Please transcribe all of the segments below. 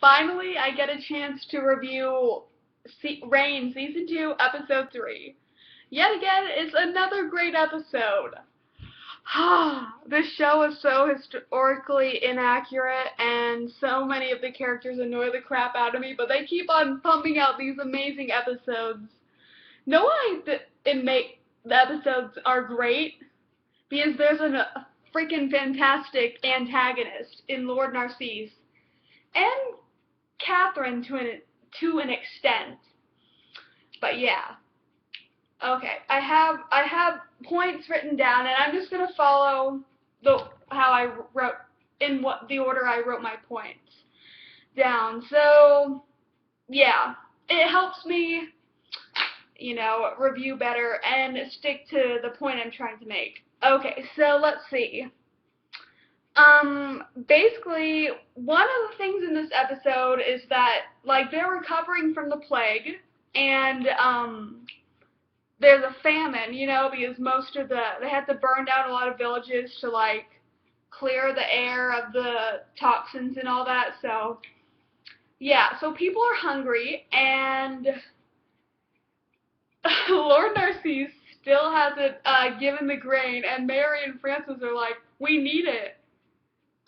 finally I get a chance to review Reign Season 2, Episode 3. Yet again, it's another great episode. This show is so historically inaccurate, and so many of the characters annoy the crap out of me, but they keep on pumping out these amazing episodes. Know why the episodes are great? Because there's a freaking fantastic antagonist in Lord Narcisse, and Catherine to an extent. But yeah. Okay, I have points written down, and I'm just gonna follow how I wrote in the order I wrote my points down. So yeah, it helps me, review better and stick to the point I'm trying to make. Okay, so let's see. Basically, one of the things in this episode is that, like, they're recovering from the plague, and, there's a famine, because they had to burn down a lot of villages to, like, clear the air of the toxins and all that, so, yeah, so people are hungry, and Lord Narcisse still hasn't, given the grain, and Mary and Francis are like, we need it.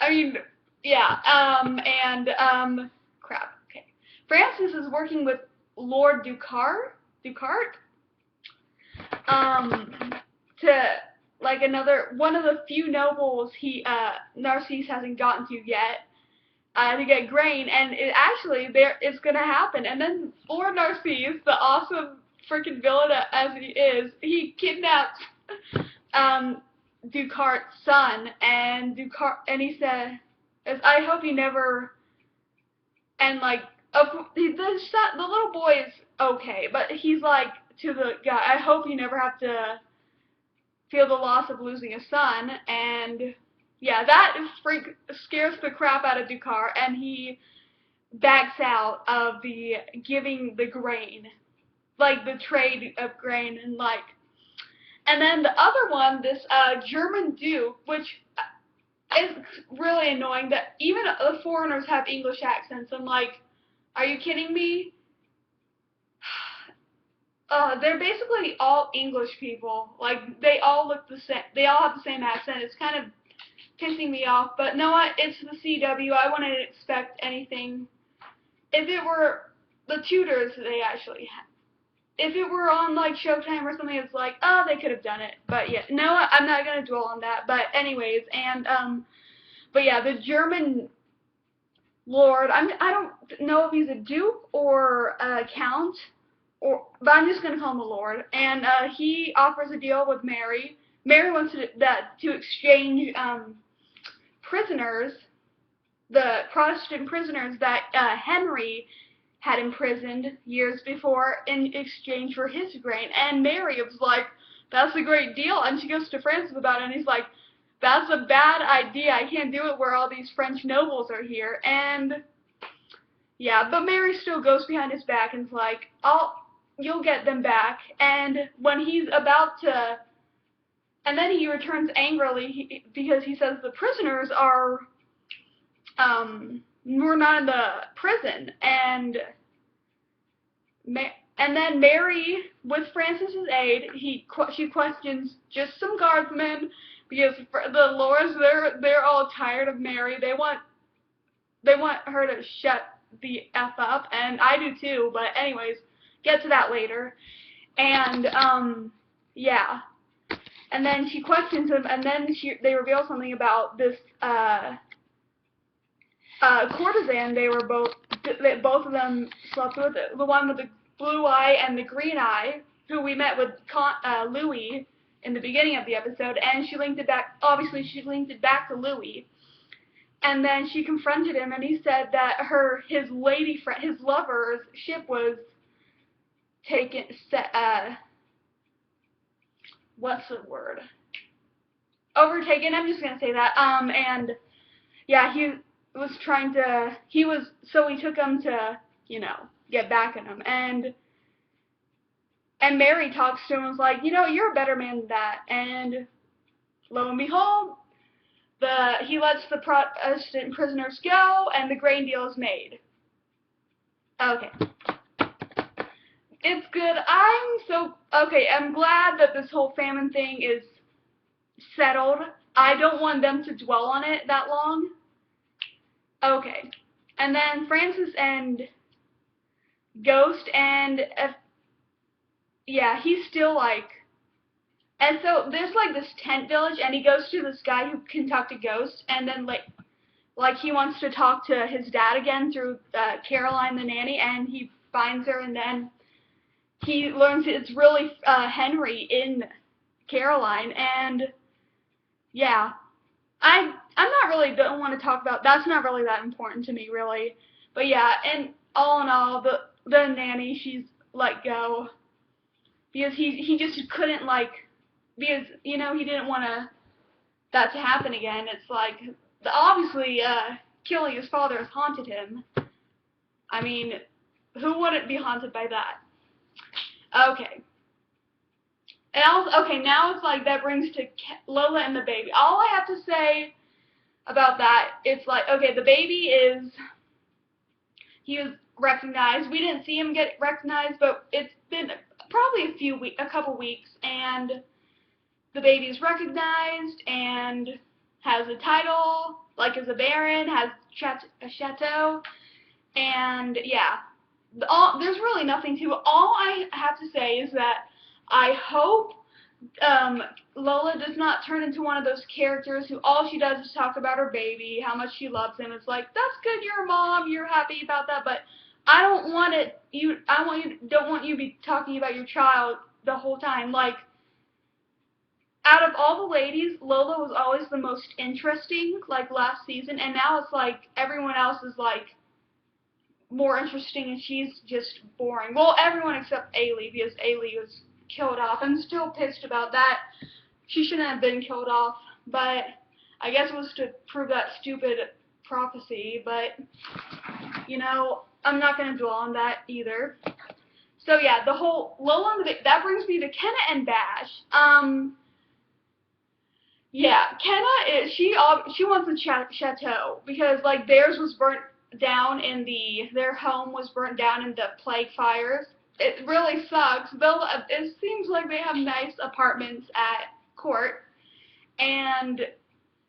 I mean, yeah, crap, okay. Francis is working with Lord Ducart, to, like, one of the few nobles Narcisse hasn't gotten to yet, to get grain, and it's gonna happen, and then Lord Narcisse, the awesome freaking villain as he is, he kidnaps, Ducart's son, and he said, I hope he never, and like, the little boy is okay, but he's like, to the guy, I hope you never have to feel the loss of losing a son, and yeah, that scares the crap out of Ducart, and he backs out of the giving the grain, like the trade of grain, and then the other one, this German Duke, which is really annoying that even the foreigners have English accents. I'm like, are you kidding me? They're basically all English people. Like, they all look the same. They all have the same accent. It's kind of pissing me off. But no, it's the CW. I wouldn't expect anything. If it were the Tudors, they actually have. If it were on, like, Showtime or something, it's like, oh, they could have done it. But yeah, no, I'm not gonna dwell on that. But anyways, and but yeah, the German lord. I don't know if he's a duke or a count. But I'm just gonna call him a lord, and he offers a deal with Mary. Mary wants to exchange prisoners, the Protestant prisoners that Henry had imprisoned years before, in exchange for his grain. And Mary was like, "That's a great deal," and she goes to Francis about it, and he's like, "That's a bad idea. I can't do it where all these French nobles are here." And yeah, but Mary still goes behind his back and's like, you'll get them back, and when he's about to, and then he returns angrily because he says the prisoners were not in the prison, and then Mary, with Francis's aid, she questions just some guardsmen, because the lords, they're all tired of Mary. They want her to shut the F up, and I do too, but anyways, get to that later. And yeah, and then she questions him, and then they reveal something about this courtesan both of them slept with, the one with the blue eye and the green eye, who we met with Louis in the beginning of the episode, and she linked it back to Louis. And then she confronted him, and he said that his lover's ship was taken, what's the word? Overtaken, I'm just gonna say that, and yeah, he took him to, get back at him, and Mary talks to him and was like, you're a better man than that, and lo and behold, he lets the Protestant prisoners go, and the grain deal is made. Okay. It's good. I'm glad that this whole famine thing is settled. I don't want them to dwell on it that long. Okay. And then Francis and Ghost and, yeah, he's still like, and so there's like this tent village, and he goes to this guy who can talk to ghosts, and then like he wants to talk to his dad again through Caroline the nanny, and he finds her, and then he learns it's really Henry in Caroline, and yeah, I'm not really don't want to talk about that's not really that important to me really, but yeah, and all in all, the nanny she's let go because he just couldn't because he didn't want that to happen again. It's like obviously killing his father has haunted him. I mean, who wouldn't be haunted by that? Okay. And okay, now it's like that brings to Lola and the baby. All I have to say about that, it's like, okay, the baby he was recognized. We didn't see him get recognized, but it's been probably a couple weeks, and the baby is recognized and has a title, like as a baron, has a chateau, and yeah, there's really nothing to it. All I have to say is that I hope Lola does not turn into one of those characters who all she does is talk about her baby, how much she loves him. It's like, that's good, you're a mom, you're happy about that, but I don't want it. Don't want you to be talking about your child the whole time. Like, out of all the ladies, Lola was always the most interesting, like last season, and now it's like everyone else is like more interesting, and she's just boring. Well, everyone except Ailey, because Ailey was killed off. I'm still pissed about that. She shouldn't have been killed off, but I guess it was to prove that stupid prophecy, but, I'm not going to dwell on that either. So yeah, the whole Lola and that brings me to Kenna and Bash. Yeah, Kenna she wants a chateau because like theirs was burnt down their home was burnt down in the plague fires. It really sucks. It seems like they have nice apartments at court, and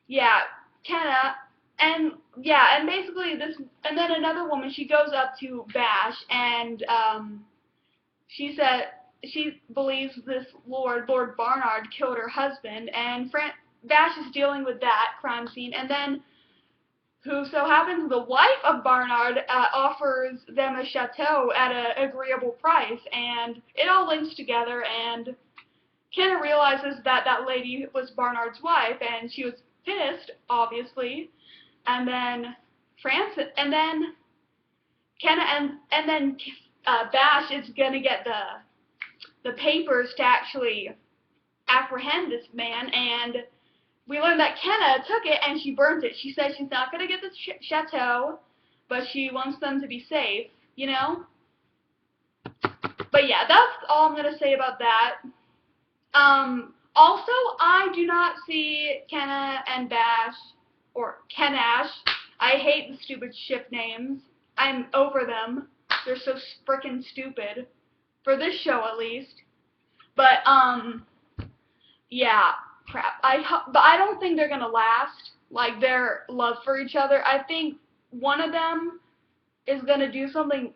yeah, Kenna, and yeah, and basically and then another woman, she goes up to Bash, and she said she believes this Lord Barnard, killed her husband, and Bash is dealing with that crime scene, and then who so happens the wife of Barnard offers them a chateau at an agreeable price, and it all links together, and Kenna realizes that lady was Barnard's wife, and she was pissed, obviously, and then Kenna and then Bash is gonna get the papers to actually apprehend this man, and we learned that Kenna took it and she burnt it. She said she's not going to get the chateau, but she wants them to be safe, But yeah, that's all I'm going to say about that. Also, I do not see Kenna and Bash, or Kenash. I hate the stupid ship names. I'm over them. They're so frickin' stupid. For this show, at least. But, yeah. Crap. But I don't think they're gonna last, like, their love for each other. I think one of them is gonna do something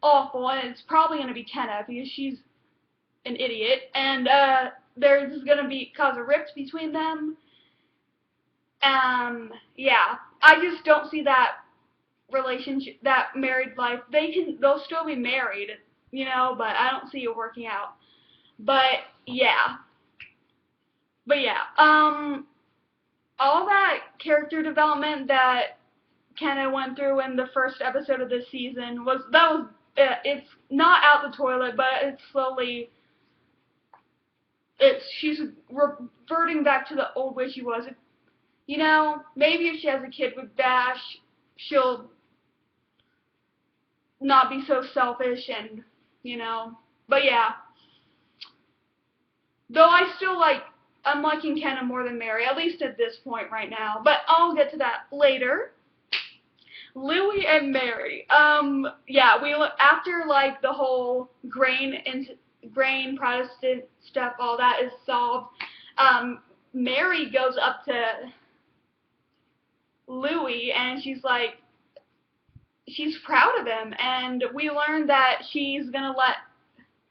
awful, and it's probably gonna be Kenna, because she's an idiot, and there's gonna cause a rift between them. Yeah. I just don't see that relationship, that married life. They'll still be married, but I don't see it working out. But yeah. All that character development that Kenna went through in the first episode of this season it's not out the toilet, but she's reverting back to the old way she was. Maybe if she has a kid with Bash, she'll not be so selfish and, but yeah. Though I'm liking Kenna more than Mary, at least at this point right now. But I'll get to that later. Louis and Mary. Yeah, after like the whole grain Protestant stuff, all that is solved. Mary goes up to Louis and she's proud of him, and we learn that she's gonna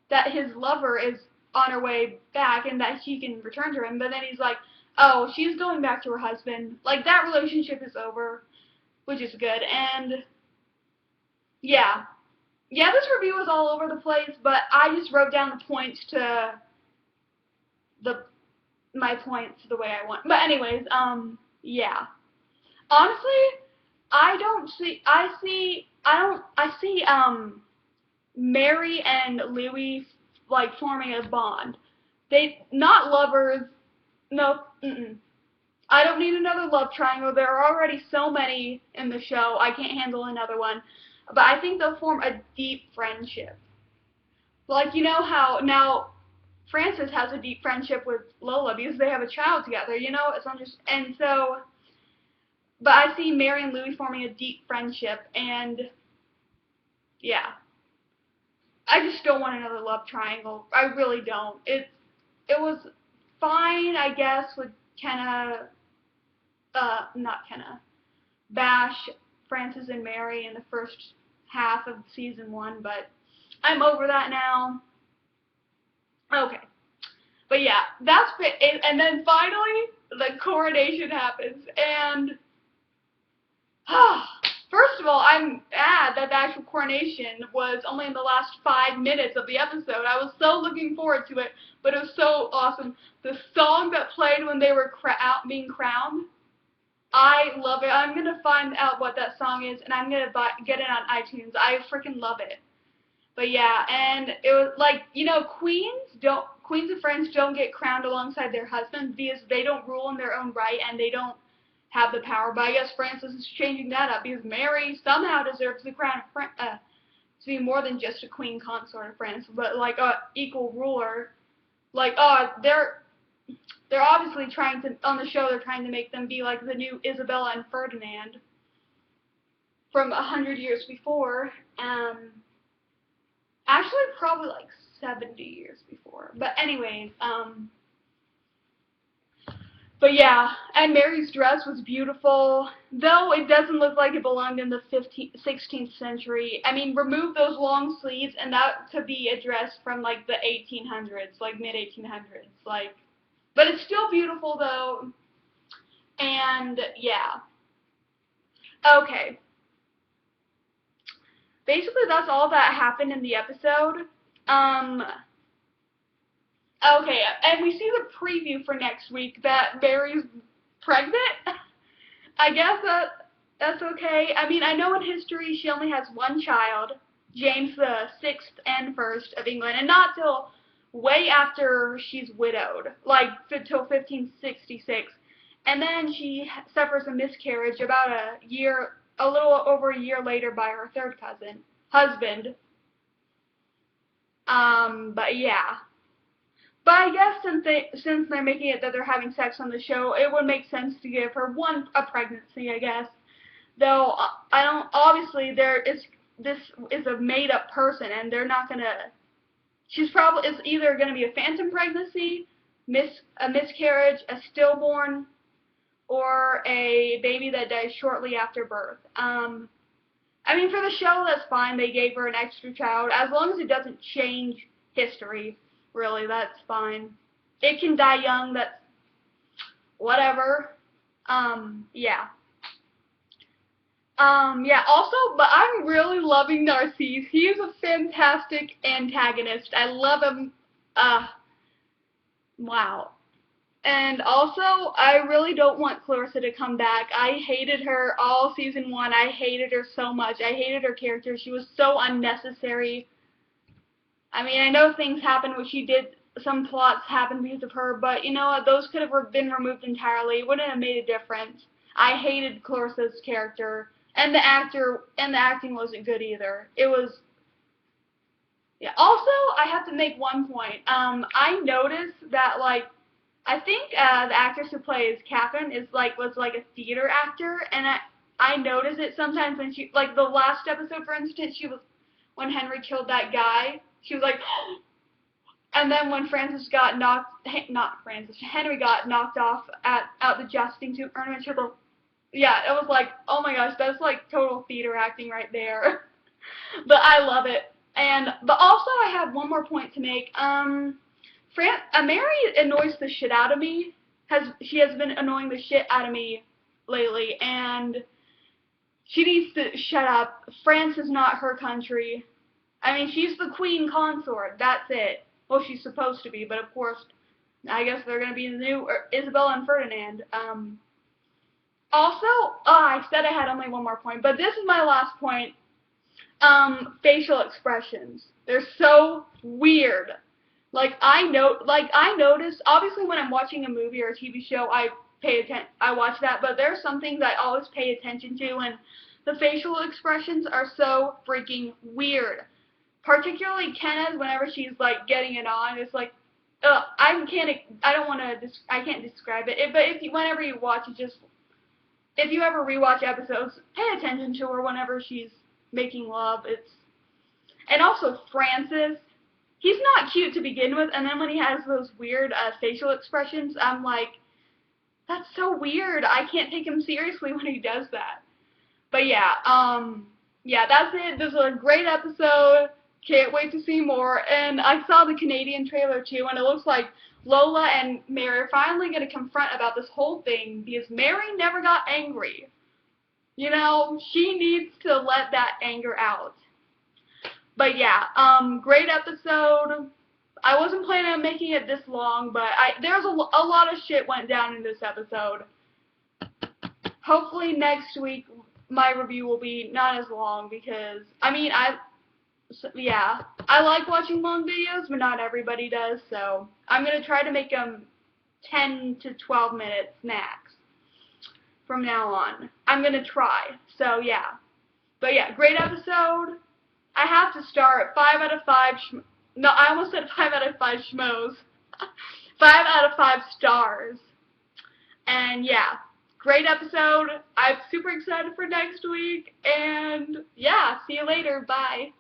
that his lover is on her way back and that she can return to him. But then he's like, oh, she's going back to her husband. Like, that relationship is over, which is good. And yeah, this review was all over the place, but I just wrote down the points to my points the way I want. But anyways, yeah. Honestly, I see Mary and Louis like forming a bond. They not lovers. No, I don't need another love triangle. There are already so many in the show. I can't handle another one. But I think they'll form a deep friendship. Like, you know how now Francis has a deep friendship with Lola because they have a child together, you know? And so, but I see Mary and Louis forming a deep friendship, and yeah. I just don't want another love triangle. I really don't. It was fine, I guess, with Bash, Francis, and Mary in the first half of season 1, but I'm over that now. Okay. But yeah, that's it. And then finally, the coronation happens, and first of all, I'm mad that the actual coronation was only in the last 5 minutes of the episode. I was so looking forward to it, but it was so awesome. The song that played when they were being crowned, I love it. I'm going to find out what that song is, and I'm going to get it on iTunes. I freaking love it. But yeah, and it was like, you know, queens of France don't get crowned alongside their husbands because they don't rule in their own right, and they don't have the power. But I guess Francis is changing that up because Mary somehow deserves the crown of to be more than just a queen consort of France, but like a equal ruler. Like, they're obviously trying to, on the show, they're trying to make them be like the new Isabella and Ferdinand from 100 years before. Actually, probably like 70 years before. But anyways, but yeah, and Mary's dress was beautiful, though it doesn't look like it belonged in the 16th century. I mean, remove those long sleeves, and that could be a dress from like the 1800s, like mid-1800s, like. But it's still beautiful, though, and yeah. Okay. Basically, that's all that happened in the episode. Okay, and we see the preview for next week that Mary's pregnant. I guess that's okay. I mean, I know in history she only has one child, James the 6th and 1st of England, and not till way after she's widowed, like till 1566. And then she suffers a miscarriage about a little over a year later by her third husband. But yeah. But I guess since they're making it that they're having sex on the show, it would make sense to give her a pregnancy, I guess. Though I don't. Obviously, this is a made-up person, and they're not gonna. It's either gonna be a phantom pregnancy, a miscarriage, a stillborn, or a baby that dies shortly after birth. I mean, for the show, that's fine. They gave her an extra child, as long as it doesn't change history. Really, that's fine. It can die young, that's whatever. Yeah. Yeah, also, but I'm really loving Narcisse. He is a fantastic antagonist. I love him. Wow. And also, I really don't want Clarissa to come back. I hated her all season 1. I hated her so much. I hated her character. She was so unnecessary. I mean, I know things happened when she did, some plots happened because of her, but you know what, those could have been removed entirely. It wouldn't have made a difference. I hated Clarissa's character, and the acting wasn't good either. It was, yeah. Also, I have to make one point. I noticed that, like, I think the actress who plays Catherine was like a theater actor, and I notice it sometimes when she, like the last episode, for instance, when Henry killed that guy, she was like, and then when Henry got knocked off at the jousting tournament, she was like, yeah, it was like, oh my gosh, that's like total theater acting right there. But I love it. But also I have one more point to make. Mary annoys the shit out of me. She has been annoying the shit out of me lately, and she needs to shut up. France is not her country. I mean, she's the queen consort. That's it. Well, she's supposed to be, but of course, I guess they're gonna be the new Isabella and Ferdinand. Also, I said I had only one more point, but this is my last point. Facial expressions. They're so weird. I notice, obviously when I'm watching a movie or a TV show, I watch that, but there are some things I always pay attention to, and the facial expressions are so freaking weird. Particularly Kenna's, whenever she's like getting it on, it's like, I can't describe it. Whenever you watch it, if you ever rewatch episodes, pay attention to her whenever she's making love. And also Francis, he's not cute to begin with, and then when he has those weird facial expressions, I'm like, that's so weird. I can't take him seriously when he does that. But yeah, that's it. This was a great episode. Can't wait to see more. And I saw the Canadian trailer too, and it looks like Lola and Mary are finally going to confront about this whole thing, because Mary never got angry. You know, she needs to let that anger out. But yeah, great episode. I wasn't planning on making it this long, but there's a lot of shit went down in this episode. Hopefully next week my review will be not as long, because, I like watching long videos, but not everybody does, so I'm going to try to make them 10 to 12 minutes max from now on. I'm going to try, so yeah. But yeah, great episode. I have to star it 5 out of 5, no, I almost said 5 out of 5 schmoes. 5 out of 5 stars. And yeah, great episode. I'm super excited for next week, and yeah, see you later, bye.